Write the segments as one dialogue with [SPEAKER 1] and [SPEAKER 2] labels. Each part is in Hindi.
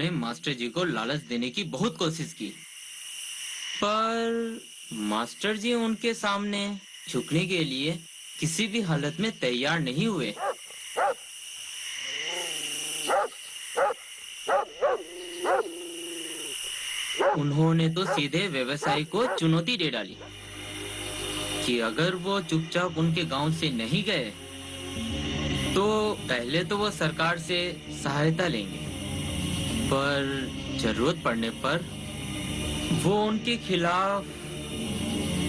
[SPEAKER 1] उन्होंने मास्टर जी को लालच देने की बहुत कोशिश की, पर मास्टर जी उनके सामने झुकने के लिए किसी भी हालत में तैयार नहीं हुए। उन्होंने तो सीधे व्यवसायी को चुनौती दे डाली कि अगर वो चुपचाप उनके गांव से नहीं गए तो पहले तो वो सरकार से सहायता लेंगे, पर जरूरत पड़ने पर वो उनके खिलाफ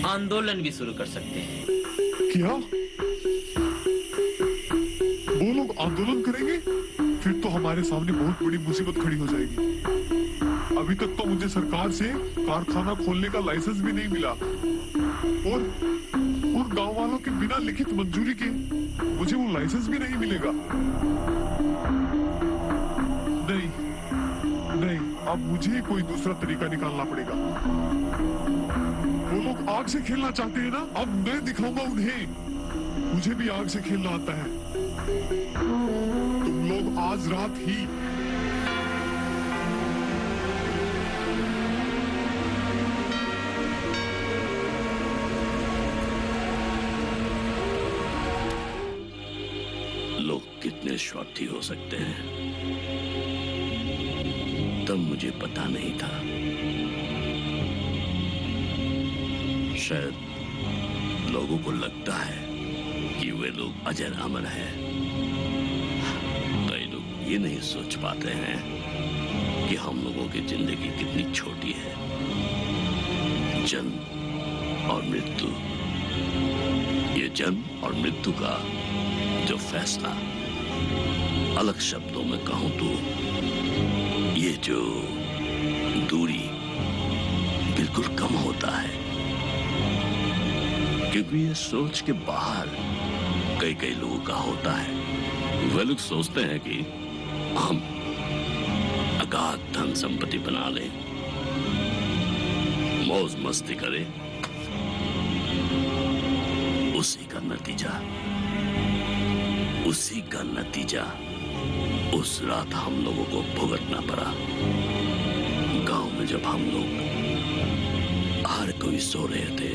[SPEAKER 1] आंदोलन भी शुरू कर सकते हैं।
[SPEAKER 2] क्या वो लोग आंदोलन करेंगे? फिर तो हमारे सामने बहुत बड़ी मुसीबत खड़ी हो जाएगी। अभी तक तो मुझे सरकार से कारखाना खोलने का लाइसेंस भी नहीं मिला और गांव वालों के बिना लिखित मंजूरी के मुझे वो लाइसेंस भी नहीं मिलेगा। नहीं नहीं, अब मुझे कोई दूसरा तरीका निकालना पड़ेगा। वो लोग आग से खेलना चाहते हैं ना, अब मैं दिखाऊंगा उन्हें मुझे भी आग से खेलना आता है। तुम लोग आज रात ही
[SPEAKER 3] लोग कितने स्वार्थी हो सकते हैं, तब मुझे पता नहीं था। शायद लोगों को लगता है कि वे लोग अजर अमर हैं, कई लोग ये नहीं सोच पाते हैं कि हम लोगों की जिंदगी कितनी छोटी है। जन्म और मृत्यु, ये जन्म और मृत्यु का जो फैसला, अलग शब्दों में कहूं तो ये जो दूरी बिल्कुल कम होता है, क्योंकि ये सोच के बाहर कई लोगों का होता है। वे लोग सोचते हैं कि हम अगाध धन संपत्ति बना लें, मौज मस्ती करें, उसी का नतीजा उस रात हम लोगों को भुगतना पड़ा। गांव में जब हम लोग हर कोई सो रहे थे,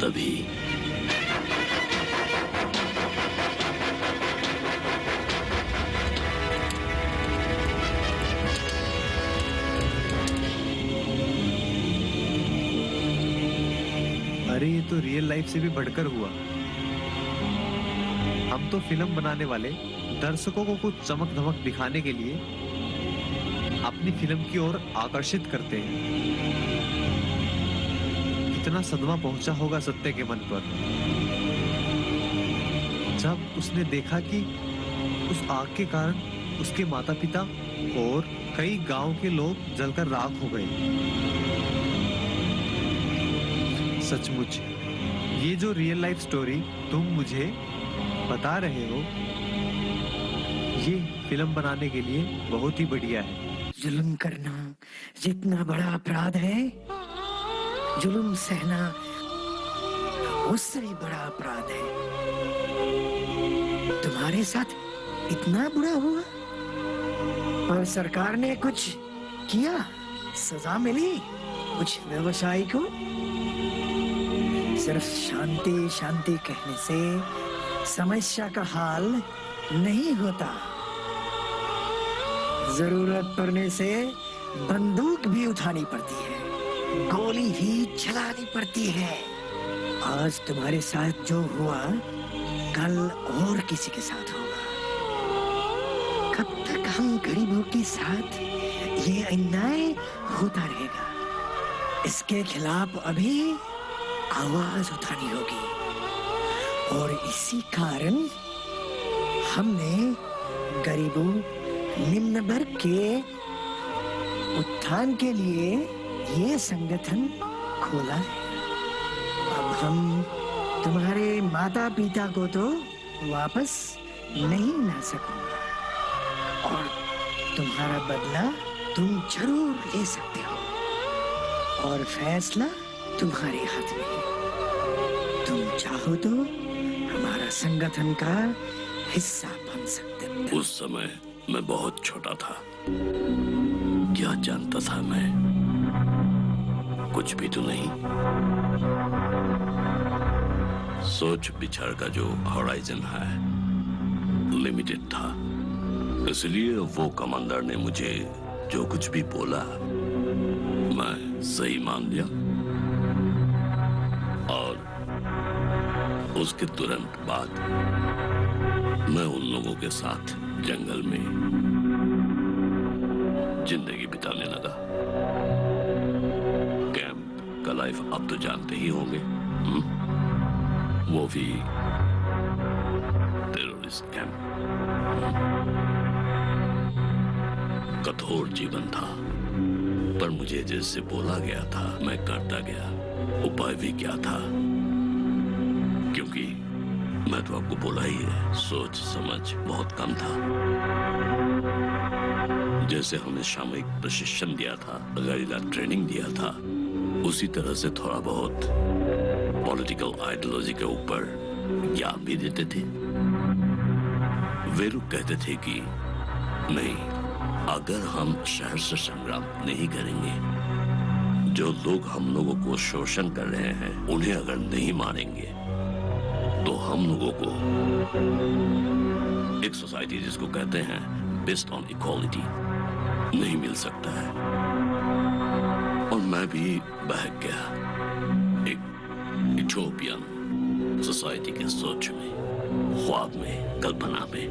[SPEAKER 3] तभी
[SPEAKER 4] अरे ये तो रियल लाइफ से भी बढ़कर हुआ। हम तो फिल्म बनाने वाले दर्शकों को कुछ चमक धमक दिखाने के लिए अपनी फिल्म की ओर आकर्षित करते हैं। कितना सदमा पहुंचा होगा सत्य के मन पर जब उसने देखा कि उस आग के कारण उसके माता पिता और कई गांव के लोग जलकर राख हो गए। सचमुच ये जो रियल लाइफ स्टोरी तुम मुझे बता रहे हो, ये फिल्म बनाने के लिए बहुत ही बढ़िया है।
[SPEAKER 5] जुल्म करना जितना बड़ा अपराध है, जुल्म सहना उससे भी बड़ा अपराध है। तुम्हारे साथ इतना बुरा हुआ और सरकार ने कुछ किया, सजा मिली कुछ व्यवसायी को? सिर्फ शांति शांति कहने से समस्या का हाल नहीं होता। जरूरत पड़ने से बंदूक भी उठानी पड़ती है, गोली भी चलानी पड़ती है। आज तुम्हारे साथ जो हुआ, कल और किसी के साथ होगा। कब तक हम गरीबों के साथ ये अन्याय होता रहेगा? इसके खिलाफ अभी आवाज उठानी होगी और इसी कारण हमने गरीबों, निम्न वर्ग के उत्थान के लिए ये संगठन खोला है। अब हम तुम्हारे माता पिता को तो वापस नहीं ला सकूंगा और तुम्हारा बदला तुम जरूर ले सकते हो और फैसला तुम्हारे हाथ में है। तुम चाहो तो हमारा संगठन का हिस्सा बन सकते हो।
[SPEAKER 3] उस समय मैं बहुत छोटा था। क्या जानता था मैं? कुछ भी तो नहीं। सोच विचार का जो हॉराइजन है लिमिटेड था, इसलिए वो कमांडर ने मुझे जो कुछ भी बोला मैं सही मान लिया, और उसके तुरंत बाद मैं उन लोगों के साथ जंगल में जिंदगी बिताने लगा। कैंप का लाइफ अब तो जानते ही होंगे, वो भी टेररिस्ट कैंप। कठोर जीवन था, पर मुझे जैसे बोला गया था मैं करता गया। उपाय भी क्या था, क्योंकि मैं तो आपको बोला ही है, सोच समझ बहुत कम था। जैसे हमें सामयिक प्रशिक्षण दिया था, गैरिला ट्रेनिंग दिया था, उसी तरह से थोड़ा बहुत पॉलिटिकल आइडियोलॉजी के ऊपर ज्ञान भी देते थे। वे लोग कहते थे कि नहीं, अगर हम शहर से संग्राम नहीं करेंगे, जो लोग हम लोगों को शोषण कर रहे हैं उन्हें अगर नहीं मारेंगे, तो हम लोगों को एक सोसाइटी जिसको कहते हैं बेस्ड ऑन इक्वालिटी नहीं मिल सकता है। और मैं भी बहक गया एक यूटोपियन सोसाइटी के सोच में, ख्वाब में, कल्पना में।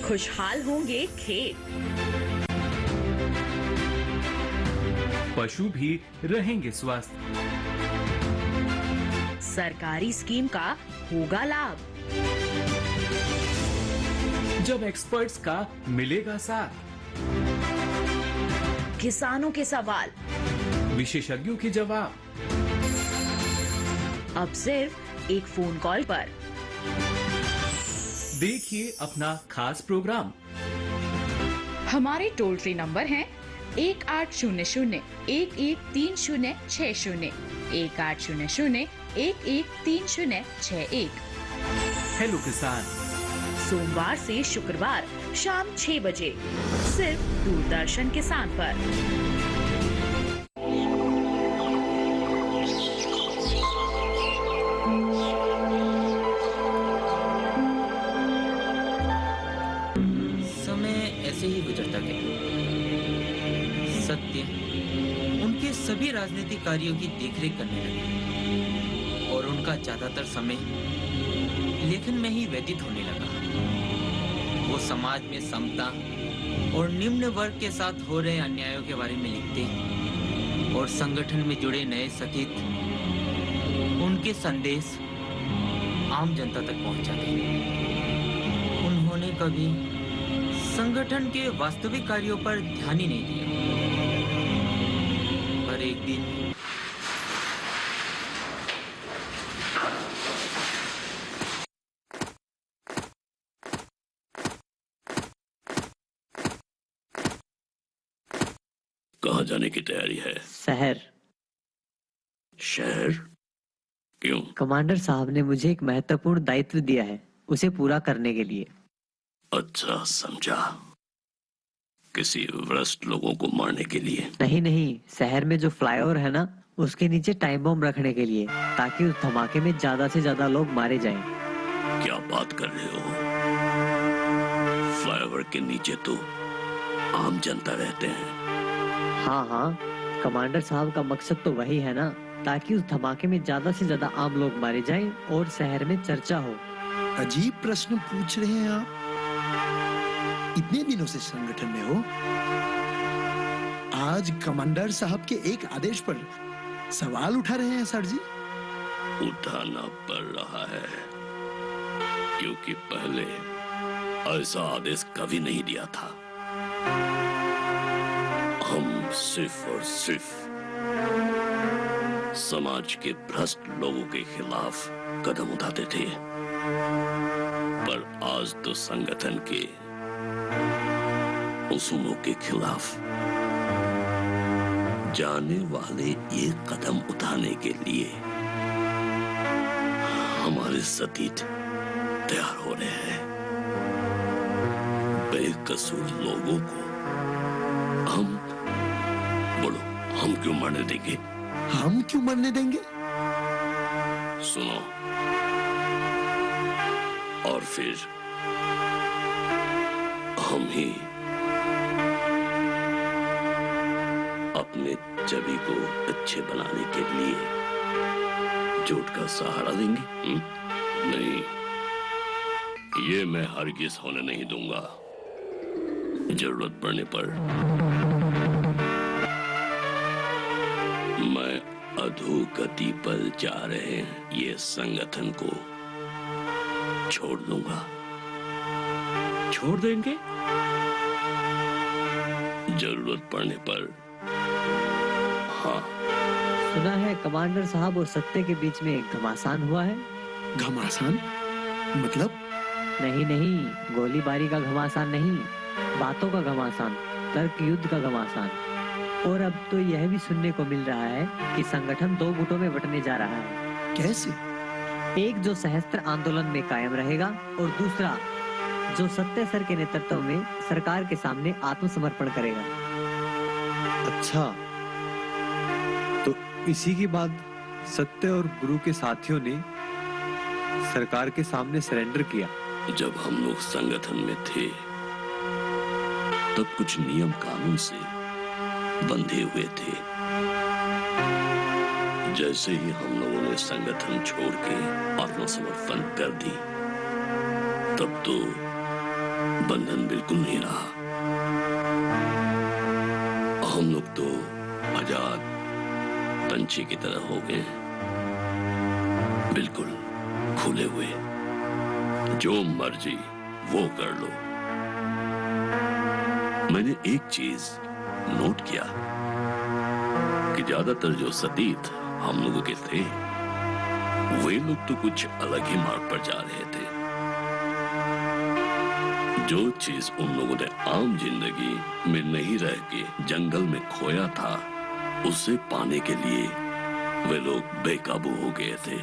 [SPEAKER 6] खुशहाल होंगे खेत,
[SPEAKER 7] पशु भी रहेंगे स्वस्थ,
[SPEAKER 6] सरकारी स्कीम का होगा लाभ,
[SPEAKER 7] जब एक्सपर्ट्स का मिलेगा साथ,
[SPEAKER 6] किसानों के सवाल
[SPEAKER 7] विशेषज्ञों के जवाब,
[SPEAKER 6] अब सिर्फ एक फोन कॉल पर।
[SPEAKER 7] देखिए अपना खास प्रोग्राम।
[SPEAKER 8] हमारे टोल फ्री नंबर हैं 1800-113060, 1800-113061।
[SPEAKER 7] हेलो किसान,
[SPEAKER 6] सोमवार से शुक्रवार शाम 6 बजे सिर्फ दूरदर्शन किसान पर।
[SPEAKER 1] सत्य उनके सभी राजनीतिक कार्यों की देखरेख करने लगे और उनका ज्यादातर समय लेखन में ही व्यतीत होने लगा। वो समाज में समता और निम्न वर्ग के साथ हो रहे अन्यायों के बारे में लिखते और संगठन में जुड़े नए सतीत उनके संदेश आम जनता तक पहुंचाते। उन्होंने कभी संगठन के वास्तविक कार्यों पर ध्यान ही नहीं दिया, पर एक दिन
[SPEAKER 3] कहाँ जाने की तैयारी है?
[SPEAKER 9] शहर।
[SPEAKER 3] शहर? क्यों?
[SPEAKER 9] कमांडर साहब ने मुझे एक महत्वपूर्ण दायित्व दिया है, उसे पूरा करने के लिए।
[SPEAKER 3] अच्छा, समझा। किसी भ्रष्ट लोगों को मारने के लिए?
[SPEAKER 9] नहीं, शहर में जो फ्लाईओवर है ना, उसके नीचे टाइम बम रखने के लिए, ताकि उस धमाके में ज्यादा से ज्यादा लोग मारे जाएं।
[SPEAKER 3] क्या बात कर रहे हो? फ्लाईओवर के नीचे तो आम जनता रहते हैं।
[SPEAKER 9] हाँ, कमांडर साहब का मकसद तो वही है ना, ताकि उस धमाके में ज्यादा से ज्यादा आम लोग मारे जाएं और शहर में चर्चा हो।
[SPEAKER 10] अजीब प्रश्न पूछ रहे हैं आप। इतने दिनों से संगठन में हो, आज कमांडर साहब के एक आदेश पर सवाल उठा रहे हैं सर जी?
[SPEAKER 3] उठाना पड़ रहा है, क्योंकि पहले ऐसा आदेश कभी नहीं दिया था। हम सिर्फ और सिर्फ समाज के भ्रष्ट लोगों के खिलाफ कदम उठाते थे, पर आज तो संगठन के उसूलों के खिलाफ जाने वाले ये कदम उठाने के लिए हमारे सतीत तैयार हो रहे हैं। बेकसूर लोगों को हम बोलो, हम क्यों मरने देंगे?
[SPEAKER 10] हम क्यों मरने देंगे?
[SPEAKER 3] सुनो, और फिर हम ही अपने छवि को अच्छे बनाने के लिए झूठ का सहारा देंगे। नहीं, ये मैं हरगिज होने नहीं दूंगा। जरूरत पड़ने पर मैं अधोगति पर जा रहे ये संगठन को छोड़ दूंगा।
[SPEAKER 7] छोड़ देंगे?
[SPEAKER 3] जरूरत पड़ने पर हाँ।
[SPEAKER 9] सुना है कमांडर साहब और सत्य के बीच में घमासान हुआ है।
[SPEAKER 10] घमासान? मतलब?
[SPEAKER 9] नहीं नहीं, गोलीबारी का घमासान नहीं, बातों का घमासान, तर्क युद्ध का घमासान। और अब तो यह भी सुनने को मिल रहा है कि संगठन 2 गुटों में बंटने जा रहा है।
[SPEAKER 10] कैसे?
[SPEAKER 9] एक जो सहस्त्र आंदोलन में कायम रहेगा और दूसरा जो सत्य सर के नेतृत्व में सरकार के सामने आत्मसमर्पण करेगा।
[SPEAKER 4] अच्छा, तो इसी के बाद सत्य और गुरु के साथियों ने सरकार के सामने सरेंडर किया।
[SPEAKER 3] जब हम लोग संगठन में थे तब कुछ नियम कानून से बंधे हुए थे। जैसे ही हम लोगों ने संगठन छोड़ के आत्मसमर्पण कर दी, तब तो बंधन बिल्कुल नहीं रहा। हम लोग तो आजाद पंछी की तरह हो गए, बिल्कुल खुले हुए, जो मर्जी वो कर लो। मैंने एक चीज नोट किया कि ज्यादातर जो सतीत हम लोगों के थे, वे लोग तो कुछ अलग ही मार्ग पर जा रहे थे। जो चीज उन लोगों ने आम जिंदगी में नहीं रह के जंगल में खोया था, उसे पाने के लिए वे लोग बेकाबू हो गए थे।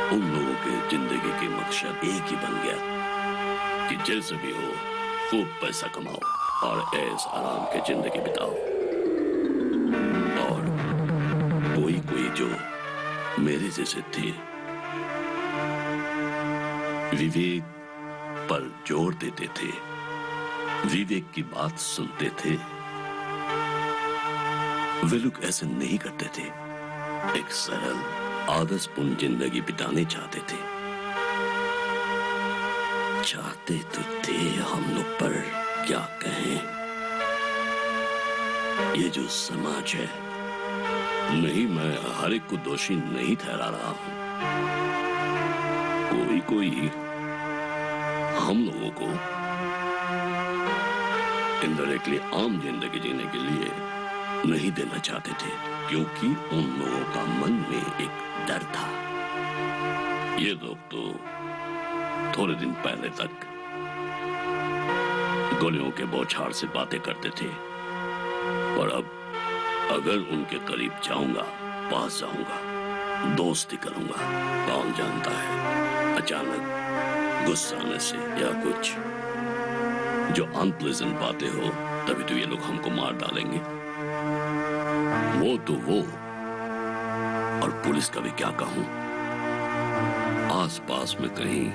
[SPEAKER 3] उन लोगों के जिंदगी के मकसद एक ही बन गया कि जैसे भी हो खूब पैसा कमाओ और ऐश आराम की जिंदगी बिताओ। और कोई कोई जो मेरे जैसे थे, विवेक पर जोर देते थे, विवेक की बात सुनते थे, वे लोग ऐसे नहीं करते थे। एक सरल आदर्शपूर्ण जिंदगी बिताने चाहते थे। चाहते तो थे हम लोग, पर क्या कहें, ये जो समाज है, नहीं, मैं हर एक को दोषी नहीं ठहरा रहा हूं। कोई कोई हम लोगों को इनडायरेक्टली आम जिंदगी जीने के लिए नहीं देना चाहते थे, क्योंकि उन लोगों का मन में एक डर था। ये लोग तो थोड़े दिन पहले तक गोलियों के बौछार से बातें करते थे, और अब अगर उनके करीब जाऊंगा, पास जाऊंगा, दोस्ती करूंगा, कौन जानता है अचानक गुस्सा आने से या कुछ जो अनप्लेजेंट बातें हो, तभी तो ये लोग हमको मार डालेंगे। वो तो वो, और पुलिस का भी क्या कहूं, आसपास में कहीं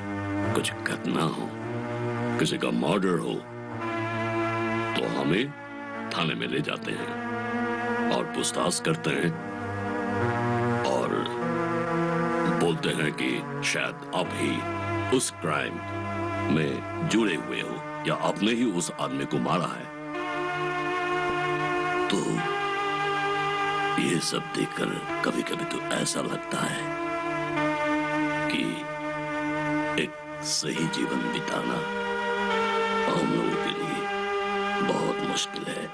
[SPEAKER 3] कुछ घटना हो, किसी का मर्डर हो, तो हमें थाने में ले जाते हैं और पूछताछ करते हैं और बोलते हैं कि शायद आप ही उस क्राइम में जुड़े हुए हो या आपने ही उस आदमी को मारा है। तो ये सब देखकर कभी कभी तो ऐसा लगता है कि एक सही जीवन बिताना हम लोगों के लिए बहुत मुश्किल है।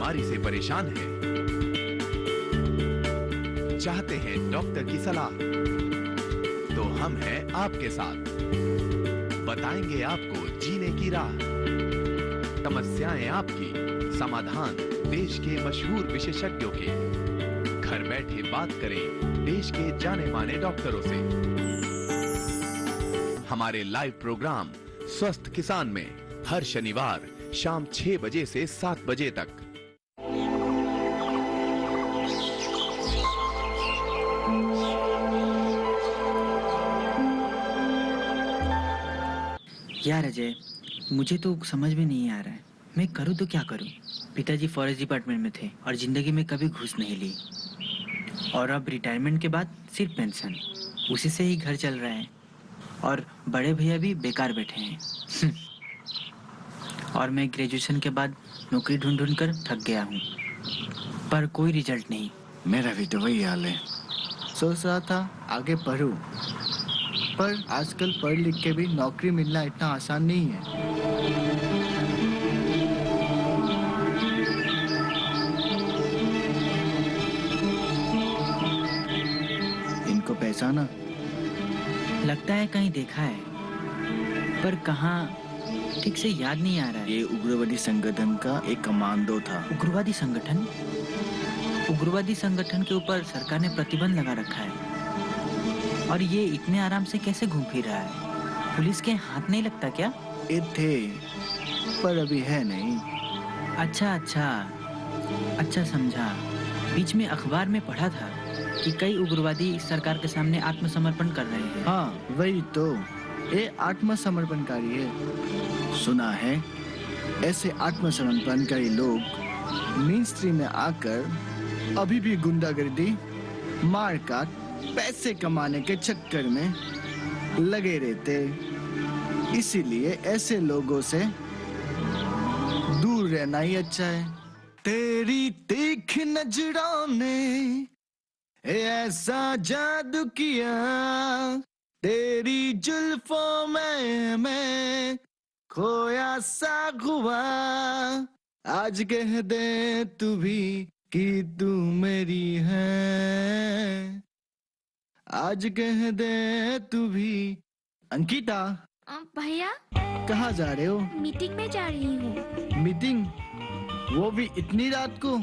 [SPEAKER 11] बीमारी से परेशान हैं, चाहते हैं डॉक्टर की सलाह, तो हम हैं आपके साथ, बताएंगे आपको जीने की राह। समस्याएं आपकी, समाधान देश के मशहूर विशेषज्ञों के। घर बैठे बात करें देश के जाने माने डॉक्टरों से। हमारे लाइव प्रोग्राम स्वस्थ किसान में हर शनिवार शाम 6 बजे से 7 बजे तक।
[SPEAKER 12] यार अजय, मुझे तो समझ में नहीं आ रहा है, मैं करूँ तो क्या करूँ। पिताजी फॉरेस्ट डिपार्टमेंट में थे और जिंदगी में कभी घूस नहीं ली, और अब रिटायरमेंट के बाद सिर्फ पेंशन, उसी से ही घर चल रहा है। और बड़े भैया भी बेकार बैठे हैं। और मैं ग्रेजुएशन के बाद नौकरी ढूंढ ढूंढ कर थक गया हूँ, पर कोई रिजल्ट नहीं।
[SPEAKER 13] मेरा भी तो वही हाल है। सोच रहा था आगे पढूं, पर आजकल पढ़ लिख के भी नौकरी मिलना इतना आसान नहीं है। इनको पहचाना?
[SPEAKER 12] लगता है कहीं देखा है, पर कहाँ ठीक से याद नहीं आ रहा है।
[SPEAKER 13] ये उग्रवादी संगठन का एक कमांडो था।
[SPEAKER 12] उग्रवादी संगठन? उग्रवादी संगठन के ऊपर सरकार ने प्रतिबंध लगा रखा है, और ये इतने आराम से कैसे घूम फिर रहा है? पुलिस के हाथ नहीं लगता क्या?
[SPEAKER 13] ये थे, पर अभी है नहीं।
[SPEAKER 12] अच्छा समझा। बीच में अखबार में पढ़ा था कि कई उग्रवादी सरकार के सामने आत्मसमर्पण कर रहे हैं।
[SPEAKER 13] हाँ वही तो, ये आत्मसमर्पणकारी है। सुना है ऐसे आत्मसमर्पणकारी लोग मेन स्ट्रीम में आकर अभी भी गुंडागर्दी, मारकाट, पैसे कमाने के चक्कर में लगे रहते। इसीलिए ऐसे लोगों से दूर रहना ही अच्छा है। तेरी तीखी नजरों ने ऐसा जादू किया, तेरी जुल्फों में मैं खोया सा हुआ। आज कह दे तू भी कि तू मेरी है, आज कह दे तू भी। अंकिता
[SPEAKER 14] भैया,
[SPEAKER 13] कहाँ जा रहे हो?
[SPEAKER 14] मीटिंग में जा रही हूँ।
[SPEAKER 13] मीटिंग? वो भी इतनी रात को?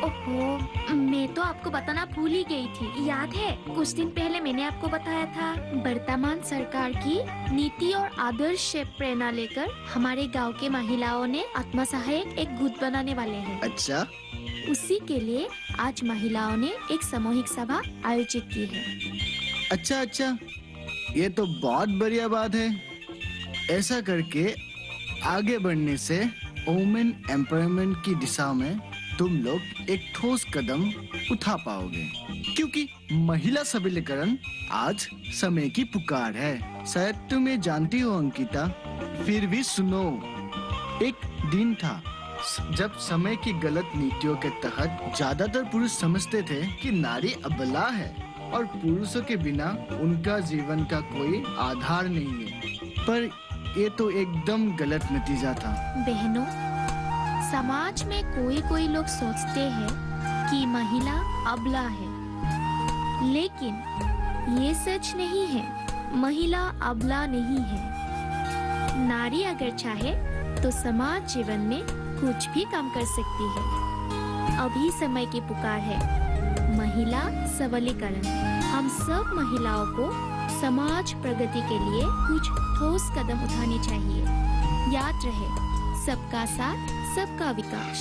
[SPEAKER 14] ओहो, मैं तो आपको बताना भूल ही गई थी। याद है कुछ दिन पहले मैंने आपको बताया था, वर्तमान सरकार की नीति और आदर्श से प्रेरणा लेकर हमारे गांव के महिलाओं ने आत्मसहायक एक गुट बनाने वाले हैं।
[SPEAKER 13] अच्छा।
[SPEAKER 14] उसी के लिए आज महिलाओं ने एक सामूहिक सभा आयोजित की है।
[SPEAKER 13] अच्छा, ये तो बहुत बढ़िया बात है। ऐसा करके आगे बढ़ने से वुमेन एम्पावरमेंट की दिशा में तुम लोग एक ठोस कदम उठा पाओगे, क्योंकि महिला सबलीकरण आज समय की पुकार है। शायद तुम ये जानती हो अंकिता, फिर भी सुनो। एक दिन था जब समय की गलत नीतियों के तहत ज्यादातर पुरुष समझते थे कि नारी अबला है और पुरुषों के बिना उनका जीवन का कोई आधार नहीं है। पर ये तो एकदम गलत नतीजा था।
[SPEAKER 14] बहनों, समाज में कोई लोग सोचते हैं कि महिला अबला है, लेकिन ये सच नहीं है। महिला अबला नहीं है। नारी अगर चाहे तो समाज जीवन में कुछ भी काम कर सकती है। अभी समय की पुकार है, महिला सबलीकरण। हम सब महिलाओं को समाज प्रगति के लिए कुछ ठोस कदम उठाने चाहिए। याद रहे, सबका साथ, सबका विकास।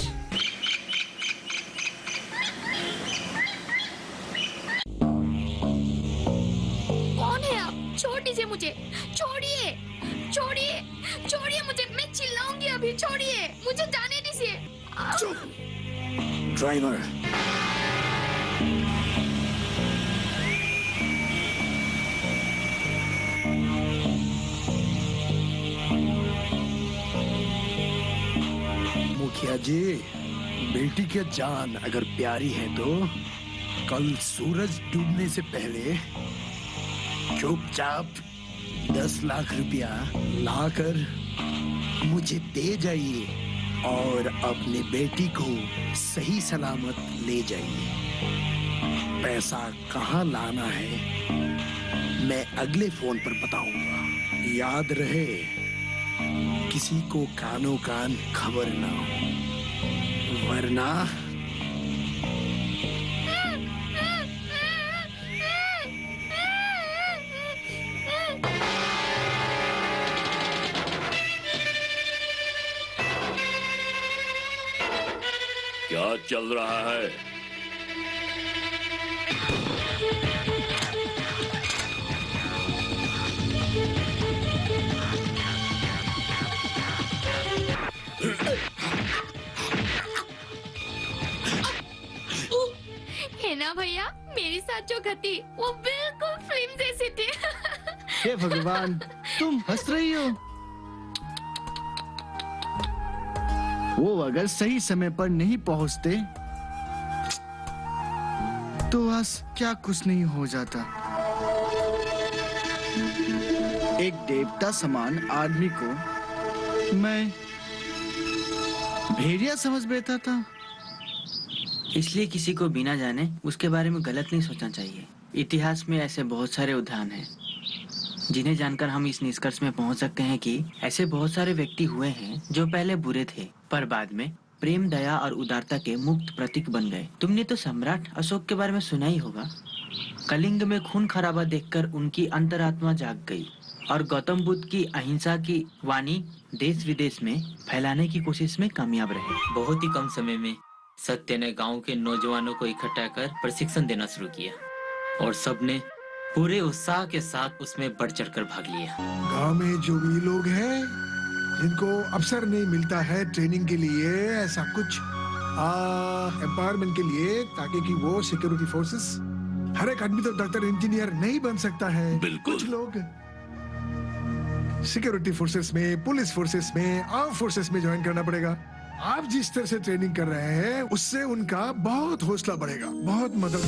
[SPEAKER 14] कौन है आप? छोड़ दीजिए मुझे, छोड़िए, छोड़िए, छोड़िए मुझे, मैं चिल्लाऊंगी अभी। छोड़िए मुझे, जाने दीजिए।
[SPEAKER 10] चुप ड्राइवर। मुखिया जी, बेटी की जान अगर प्यारी है तो कल सूरज डूबने से पहले चुपचाप 10 लाख रुपया लाकर मुझे दे जाइए। और अपनी बेटी को सही सलामत ले जाइए। पैसा कहाँ लाना है मैं अगले फोन पर बताऊंगा। याद रहे, किसी को कानो कान खबर ना हो, वरना
[SPEAKER 3] क्या चल रहा है?
[SPEAKER 14] है ना भैया, मेरे साथ जो घटी वो बिल्कुल फिल्म जैसी थी।
[SPEAKER 13] हे भगवान, तुम हंस रही हो? वो अगर सही समय पर नहीं पहुंचते तो आज क्या कुछ नहीं हो जाता। एक देवता समान आदमी को मैं भेड़िया समझ बैठा था।
[SPEAKER 12] इसलिए किसी को बिना जाने उसके बारे में गलत नहीं सोचना चाहिए। इतिहास में ऐसे बहुत सारे उदाहरण हैं जिन्हें जानकर हम इस निष्कर्ष में पहुंच सकते हैं कि ऐसे बहुत सारे व्यक्ति हुए हैं जो पहले बुरे थे पर बाद में प्रेम, दया और उदारता के मुक्त प्रतीक बन गए। तुमने तो सम्राट अशोक के बारे में सुना ही होगा। कलिंग में खून खराबा देखकर उनकी अंतरात्मा जाग गई और गौतम बुद्ध की अहिंसा की वाणी देश विदेश में फैलाने की कोशिश में कामयाब रहे।
[SPEAKER 1] बहुत ही कम समय में सत्य ने गांव के नौजवानों को इकट्ठा कर प्रशिक्षण देना शुरू किया और सबने पूरे उत्साह के साथ उसमें बढ़ चढ़कर भाग लिया।
[SPEAKER 10] गांव में जो भी लोग हैं जिनको अवसर नहीं मिलता है ट्रेनिंग के लिए, ऐसा कुछ एम्पावरमेंट के लिए, ताकि कि वो सिक्योरिटी फोर्सेस, हर एक आदमी तो डॉक्टर इंजीनियर नहीं बन सकता है।
[SPEAKER 3] बिल्कुल।
[SPEAKER 10] कुछ लोग सिक्योरिटी फोर्सेस में, पुलिस फोर्सेस में, आर्म फोर्सेस में ज्वाइन करना पड़ेगा। आप जिस तरह से ट्रेनिंग कर रहे हैं उससे उनका बहुत हौसला बढ़ेगा, बहुत मदद।